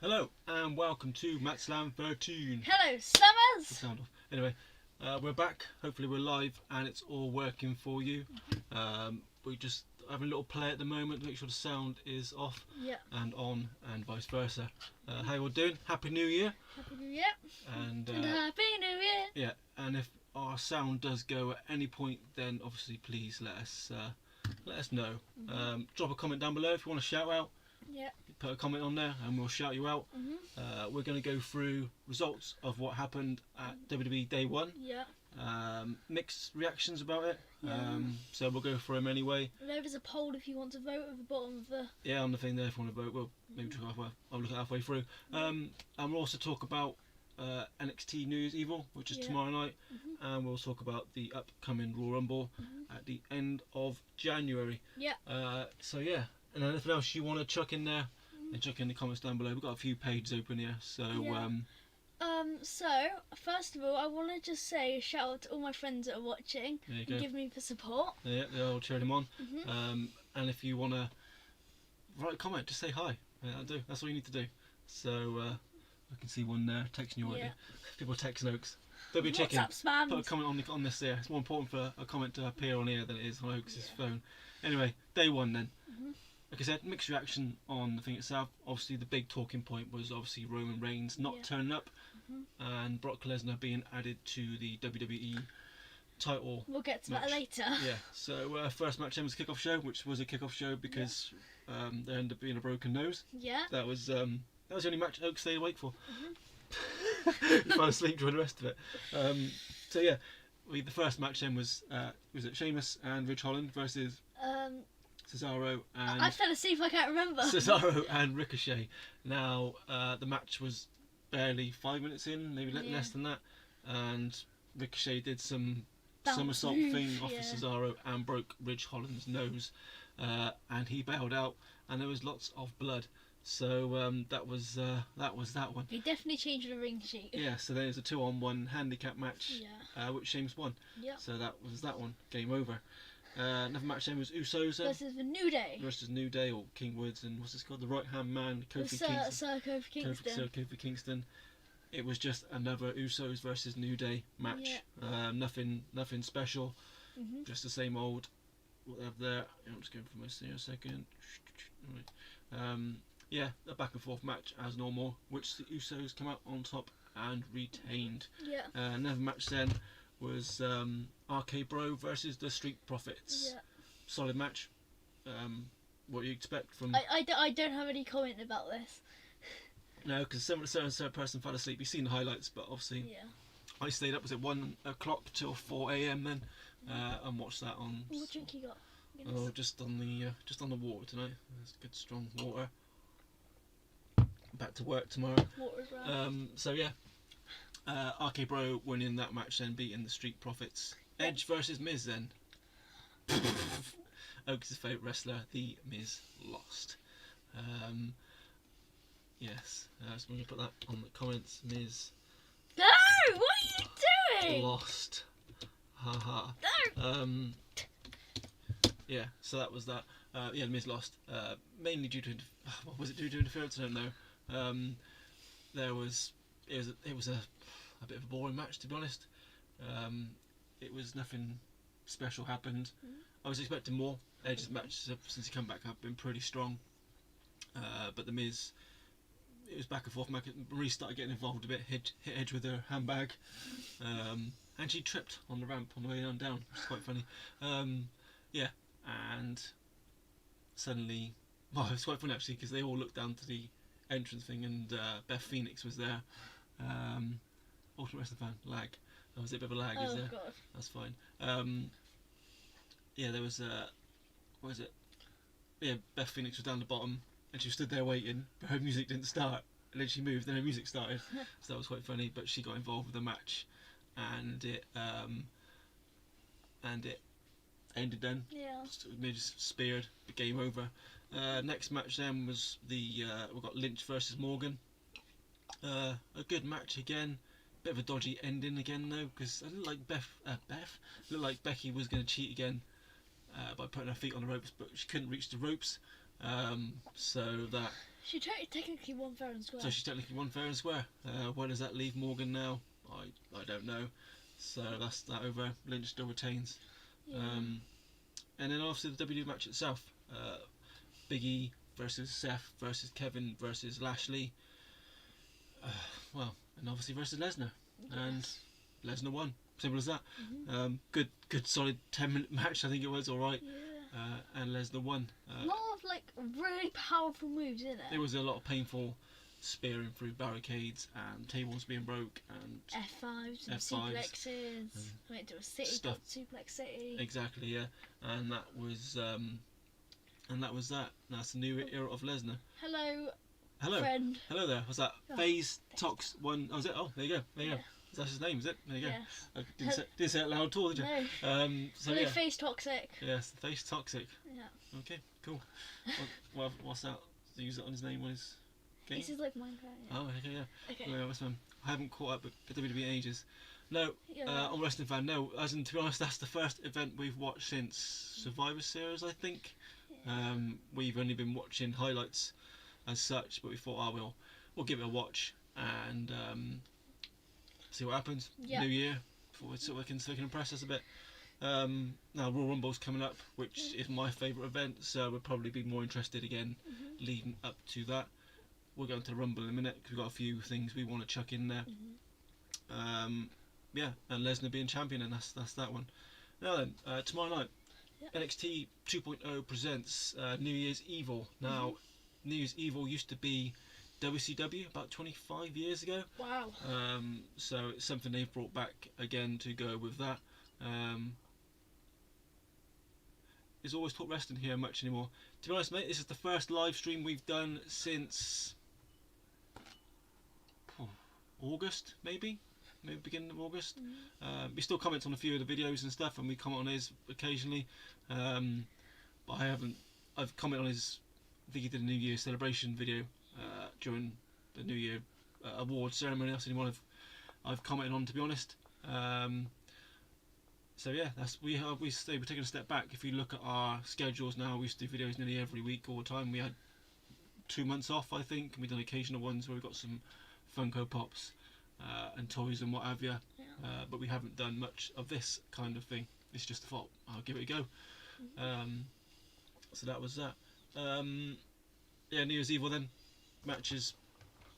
Hello and welcome to Matt Slam 13. Hello, Summers! Sound off. Anyway, we're back. Hopefully we're live and it's all working for you. We just have a little play at the moment to make sure the sound is off and on and vice versa. How you all doing? Happy New Year. Happy New Year. And Happy New Year. yeah, and if our sound does go at any point, then obviously please let us know. Drop a comment down below if you want to shout out. Yeah. Put a comment on there and we'll shout you out. We're going to go through results of what happened at WWE Day 1. Yeah. Mixed reactions about it. So we'll go through them anyway. There is a poll if you want to vote at the bottom of the... Yeah, on the thing there if you want to vote. We'll maybe try halfway. I'll look at halfway through. And we'll also talk about NXT News Evil, which is tomorrow night. And we'll talk about the upcoming Royal Rumble at the end of January. Yeah. So yeah. And anything else you want to chuck in there, then chuck in the comments down below. We've got a few pages open here, so So first of all, I want to just say a shout out to all my friends that are watching and give me the support. Yeah, they'll cheer them on. And if you want to write a comment, just say hi. Yeah, that'll do. That's all you need to do. So I can see one there texting you already. People texting Oaks. Don't be checking. Put a comment on this here. It's more important for a comment to appear on here than it is on Oaks' phone. Anyway, day 1 then. Like I said, mixed reaction on the thing itself. Obviously, the big talking point was obviously Roman Reigns not turning up and Brock Lesnar being added to the WWE title. We'll get to that later. Yeah. So first match then was a kickoff show, which was a kickoff show because there ended up being a broken nose. Yeah. That was the only match Oak stayed awake for. He fell asleep during the rest of it. So yeah, the first match then was it Sheamus and Ridge Holland versus Cesaro and... I fell asleep, I can't remember. Cesaro and Ricochet. Now, the match was barely 5 minutes in, maybe less than that, and Ricochet did some somersault thing off of Cesaro and broke Ridge Holland's nose, and he bailed out, and there was lots of blood. So that was that one. He definitely changed the ring sheet. Yeah, so there's a 2-on-1 handicap match, which Sheamus won. Yeah. So that was that one. Game over. Another match then was Usos versus the New Day. Versus New Day or King Woods and what's this called? The Right Hand Man, Kofi Kingston. Sir Kofi Kingston. Kofi Kingston. It was just another Usos versus New Day match. Yeah. Nothing special. Just the same old. What they have there. I'm just going for my here a second. Yeah, a back and forth match as normal, which the Usos come out on top and retained. Yeah. Another match then was RK Bro versus the Street Profits. Yeah. Solid match. What do you expect from... I don't have any comment about this. No, because a certain person fell asleep. You've seen the highlights, but obviously I stayed up, was it 1 o'clock till 4 a.m. then, and watched that on... What drink you got? Oh, just on the water tonight. There's good strong water. Back to work tomorrow. Water as well. So yeah. RK Bro winning that match then, beating the Street Profits. Edge versus Miz then. Oaks' favourite wrestler, the Miz, lost. Yes, so I'm going to put that on the comments. Miz. No! What are you doing? Lost. Haha. No! Yeah, so that was that. Yeah, Miz lost. Mainly due to... What was it due to interference? I don't know. It was a bit of a boring match, to be honest. It was nothing special happened. I was expecting more. Edge's matches since he come back have been pretty strong, but the Miz, it was back and forth. Marie started getting involved a bit, hit Edge with her handbag, and she tripped on the ramp on the way on down, which is quite funny. Yeah, and suddenly, well, it's quite funny actually because they all looked down to the entrance thing, and Beth Phoenix was there. Ultimate Wrestling fan, lag. That was a bit of a lag, is there? God. That's fine. Yeah, there was what was it? Yeah, Beth Phoenix was down the bottom, and she stood there waiting, but her music didn't start, and then she moved, and her music started. So that was quite funny. But she got involved with the match, and it ended then. Yeah. Just speared, the game over. Next match then was we got Lynch versus Morgan. A good match again. Bit of a dodgy ending again though, because I didn't like looked like Becky was going to cheat again by putting her feet on the ropes, but she couldn't reach the ropes. So that She technically won fair and square. So she's technically won fair and square. Where does that leave Morgan now? I don't know. So that's that over. Lynch still retains. Yeah. And then obviously the WWE match itself. Big E versus Seth versus Kevin versus Lashley. And obviously versus Lesnar. Yes. And Lesnar won. Simple as that. Mm-hmm. Good solid 10-minute match, I think it was, alright. Yeah. And Lesnar won. A lot of like really powerful moves in it. There was a lot of painful spearing through barricades and tables being broke and F5s and F5s. suplexes. Went to a city Stuff. suplex city. Exactly, yeah. And that was that. That's the new era of Lesnar. Hello, friend. Hello there. Was that Phase Tox one? Oh, was it? Oh, there you go. There you go. That's his name, is it? There you go. Yes. I didn't say it loud at all, did you? No. So yeah. Face toxic. Yes, Face Toxic. Yeah. Okay, cool. What's that? Use it on his name on his game? This is like Minecraft. Yeah. Oh, okay, yeah. Okay. Yeah, that's fine. I haven't caught up with WWE in ages. No, Yeah. on Wrestling Fan, no. As in, to be honest, that's the first event we've watched since Survivor Series, I think. Yeah. We've only been watching highlights as such, but we thought, we'll give it a watch and see what happens. Yeah. New Year, so we can impress us a bit. Now Royal Rumble's coming up, which is my favourite event, so we'll probably be more interested again leading up to that. We'll go into the Rumble in a minute because we've got a few things we want to chuck in there. Yeah, and Lesnar being champion, and that's that one. Now then, tomorrow night, NXT 2.0 presents New Year's Evil. Now, New Year's Evil used to be WCW about 25 years ago. Wow. So it's something they've brought back again to go with that. There's always talk wrestling here much anymore. To be honest, mate, this is the first live stream we've done since August, maybe beginning of August. We still comment on a few of the videos and stuff, and we comment on his occasionally. But I've commented on his. I think he did a New Year celebration video during the New Year award ceremony. That's the only one I've commented on, to be honest. So yeah, we say we're taking a step back. If you look at our schedules now, we used to do videos nearly every week all the time. We had 2 months off, I think, and we've done occasional ones where we've got some Funko Pops and toys and what have you. But we haven't done much of this kind of thing. It's just a thought, I'll give it a go. So that was that. New Year's Evil then. Matches.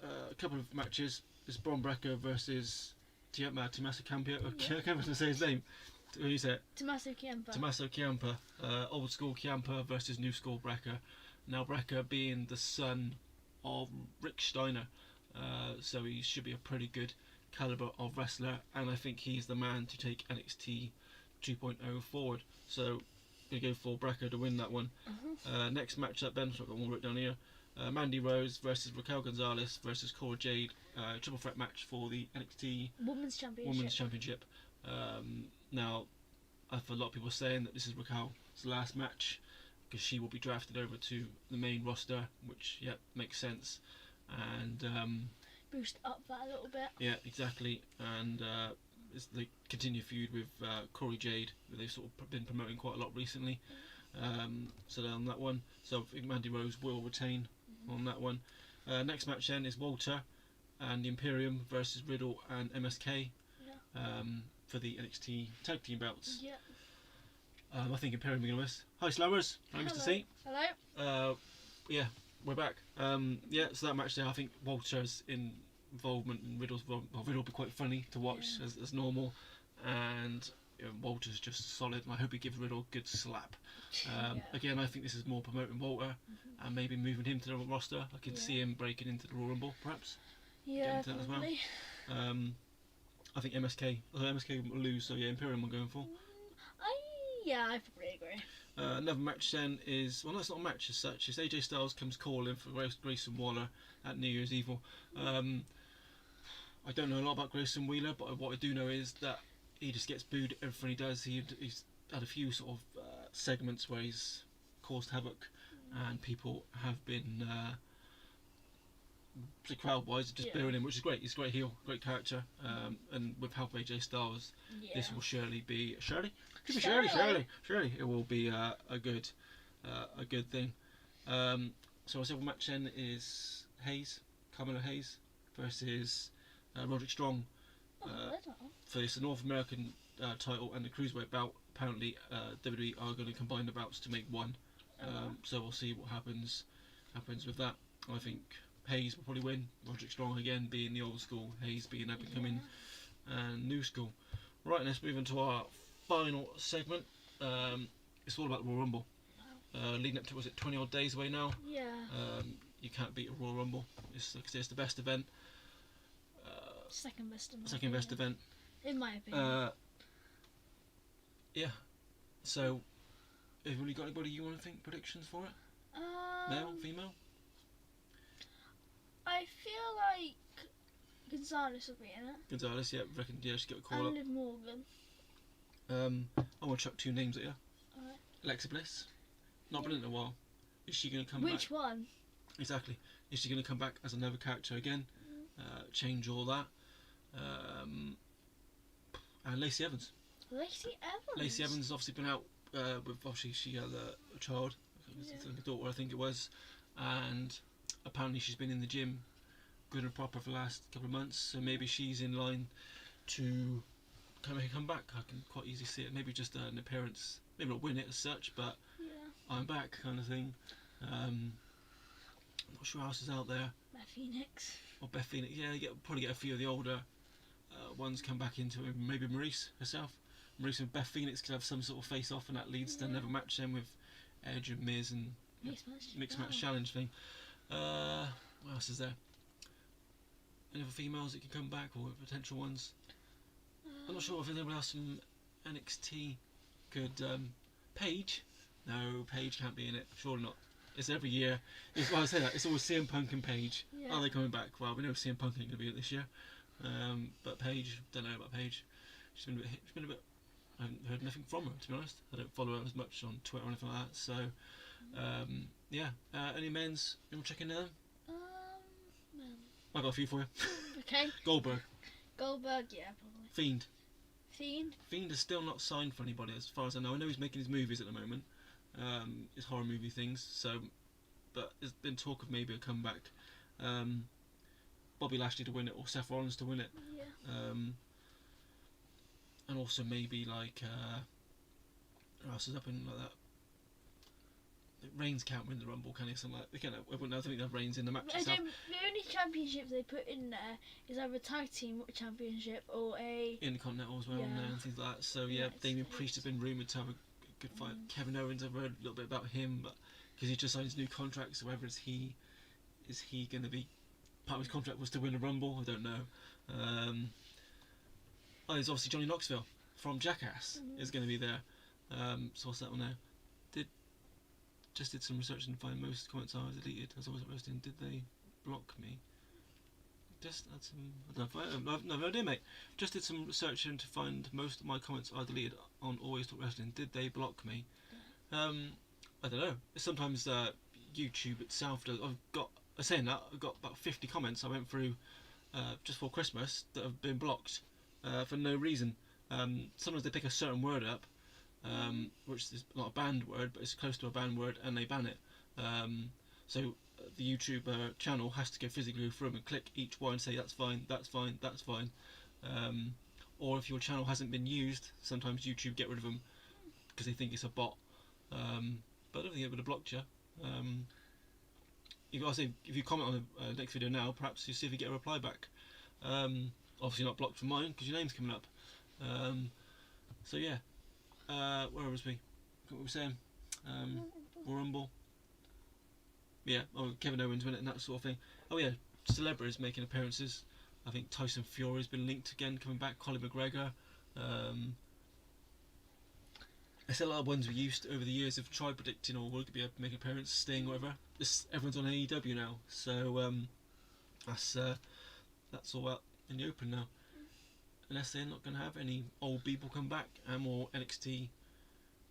A couple of matches. It's Bron Breakker versus Tommaso Ciampa. I can't even say his name. What do you say? Tommaso Ciampa. Tommaso Ciampa. Old school Ciampa versus new school Breakker. Now Breakker being the son of Rick Steiner. So he should be a pretty good caliber of wrestler, and I think he's the man to take NXT 2.0 forward. So going to go for Breakker to win that one. Next match up then, so I've got one written down here. Mandy Rose versus Raquel Gonzalez versus Cora Jade. Triple threat match for the NXT Women's Championship. Now, I've heard a lot of people saying that this is Raquel's last match because she will be drafted over to the main roster, which makes sense. And boost up that a little bit. Yeah, exactly. And they continue feud with Cora Jade, who they've sort of been promoting quite a lot recently. So on that one, so I think Mandy Rose will retain on that one. Next match then is Walter and the Imperium versus Riddle and MSK for the NXT tag team belts. I think Imperium are going to miss. Hi Slammers, nice to see. Hello. We're back. So that match there, I think Walter's involvement in Riddle's involvement, Riddle will be quite funny to watch as normal, and Walter's just solid, and I hope he gives Riddle a good slap. Again, I think this is more promoting Walter and maybe moving him to the roster. I can see him breaking into the Royal Rumble, perhaps. Yeah, probably. as well. I think MSK will lose, so Imperium we're going for. I probably agree. Another match then is, well, that's not a match as such, it's AJ Styles comes calling for Grayson Waller at New Year's Evil. I don't know a lot about Grayson Wheeler, but what I do know is that he just gets booed at everything he does. He's had a few sort of segments where he's caused havoc, and people have been crowd-wise just booing him, which is great. He's a great heel, great character, and with help of AJ Styles, this will surely be Shirley. It will be a good thing. So our silver match then is Carmelo Hayes versus Roderick Strong for this North American title and the Cruiserweight bout. Apparently WWE are going to combine the bouts to make one. So we'll see what happens with that. I think Hayes will probably win. Roderick Strong again being the old school, Hayes being up and coming and new school. Right, let's move into our final segment. It's all about the Royal Rumble. Leading up to, was it 20 odd days away now? Yeah. You can't beat a Royal Rumble. It's the best event. Second best event. In my opinion. Yeah. So, have you got anybody you want to think predictions for it? Male, female? I feel like Gonzalez will be in it. Gonzalez, yeah, reckon, yeah, just get a call up. And Liv Morgan. I want to chuck 2 names at you. Alright. Alexa Bliss. Not been in a while. Is she going to come back? Which one? Exactly. Is she going to come back as another character again? Change all that. And Lacey Evans. Lacey Evans has obviously been out with, obviously she had a child, a daughter I think it was, and apparently she's been in the gym good and proper for the last couple of months, so maybe she's in line to come back. I can quite easily see it, maybe just an appearance, maybe not win it as such, but I'm back kind of thing. I'm not sure who else is out there. Beth Phoenix. Or Beth Phoenix, yeah, probably get a few of the older ones come back into it, maybe Maurice herself. Maurice and Beth Phoenix could have some sort of face off, and that leads to another match then with Edge and Miz and mixed match challenge thing. What else is there? Any other females that can come back, or potential ones? I'm not sure if anyone else from NXT could. Paige? No, Paige can't be in it. Surely not. It's every year. I say that. It's always CM Punk and Paige. Yeah. Are they coming back? Well, we know CM Punk ain't going to be in it this year. But Paige, don't know about Paige. She's been a bit. I haven't heard nothing from her, to be honest. I don't follow her as much on Twitter or anything like that. So, yeah. Any men's? You want to check into them? No. I got a few for you. Okay. Goldberg, yeah, probably. Fiend is still not signed for anybody, as far as I know. I know he's making his movies at the moment, his horror movie things. So, but there's been talk of maybe a comeback. Bobby Lashley to win it, or Seth Rollins to win it. Yeah. And also maybe like who else is up in like that? Reigns can't win the Rumble, can he? Something like they can't. Everyone else think they have Reigns in the match. The only championship they put in there is either a tag team championship or a Intercontinental as well, and things like that. So yeah, Damian Priest has been rumoured to have a good fight. Kevin Owens, I've heard a little bit about him, but because he just signed his new contract, so whether is he going to be part of his contract was to win a Rumble? I don't know. There's obviously Johnny Knoxville from Jackass is going to be there. So what's that one now? Just did some research and find most comments are deleted. As I was posting, did they block me? Just had some. I've no idea, mate. Just did some research to find most of my comments are deleted on Always Talk Wrestling. Did they block me? I don't know. Sometimes YouTube itself does. I've got about 50 comments I went through just for Christmas that have been blocked for no reason. Sometimes they pick a certain word up, which is not a banned word, but it's close to a banned word, and they ban it. So the YouTube channel has to go physically through them and click each one and say that's fine, that's fine, that's fine. Or if your channel hasn't been used, sometimes YouTube get rid of them because they think it's a bot. But I don't think it would have blocked you. You've got to say, if you comment on the next video now, perhaps you see if you get a reply back. Obviously not blocked from mine because your name's coming up. So yeah, where was we? What were we saying? Royal Rumble. Yeah, Kevin Owens win it and that sort of thing. Oh yeah, celebrities making appearances. I think Tyson Fury's been linked again, coming back. Conor McGregor. I said a lot of ones we used over the years have tried predicting or will be able to make an appearance, Sting, whatever. Everyone's on AEW now, so that's all out in the open now. Unless they're not going to have any old people come back and more NXT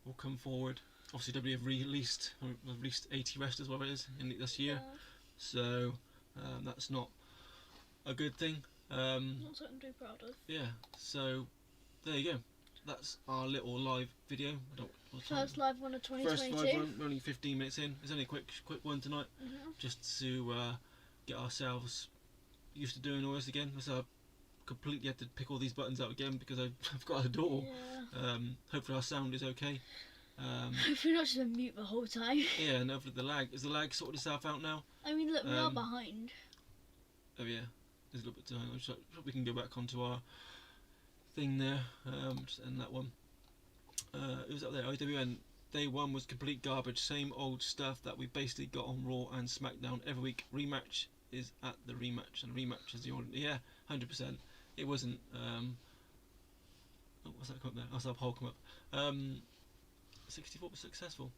will come forward. Obviously WWE have released 80 wrestlers, whatever it is, in this year. So that's not a good thing. Not something to be proud of. Yeah, so there you go. That's our little live video. I don't First live one of First 2022. live one, we're only 15 minutes in. It's only a quick one tonight, just to get ourselves used to doing all this again. So I completely had to pick all these buttons out again because I've got a door. Yeah. Hopefully our sound is okay. Hopefully not just on mute the whole time. Yeah, and hopefully is the lag sorted itself out now? I mean, look, we are behind. Oh yeah, there's a little bit of time. So we can go back onto our thing there. Just end that one. It was up there. IWN Day 1 was complete garbage. Same old stuff that we basically got on Raw and SmackDown every week. Rematch is at the rematch, and rematch is the order. Yeah, 100%. It wasn't. What's that come up there? I saw Paul come up. 64 was successful.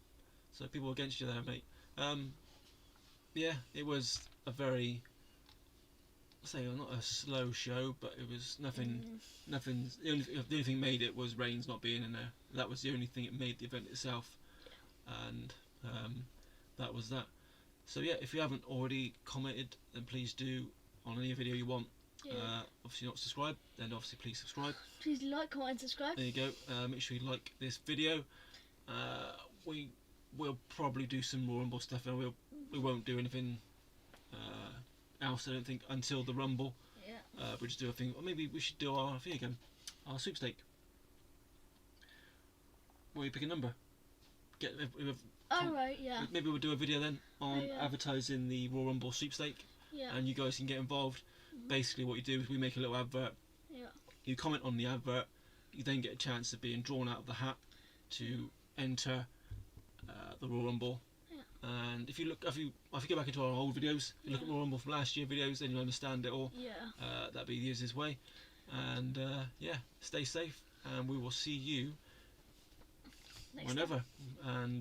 So people were against you there, mate. Yeah, it was a very, say, not a slow show, but it was nothing. The only thing made it was Reigns not being in there. That was the only thing that made the event itself, and that was that. So yeah, if you haven't already commented, then please do on any video you want. Yeah. Obviously not subscribed, then obviously please subscribe. Please like, comment, and subscribe. There you go. Make sure you like this video. We'll probably do some more Rumble stuff, and we won't do anything else, I don't think, until the Rumble. Yeah. We'll just do a thing, or maybe we should do our thing again, our sweepstake. Where you pick a number. Right, yeah. Maybe we'll do a video then on advertising the Royal Rumble sweepstake, and you guys can get involved. Basically, what you do is we make a little advert. Yeah. You comment on the advert. You then get a chance of being drawn out of the hat to enter the Royal Rumble. And if you go back into our old videos, you look at Royal Rumble from last year videos, then you'll understand it all. Yeah. That'd be the easiest way. And yeah, stay safe, and we will see you Next whenever. And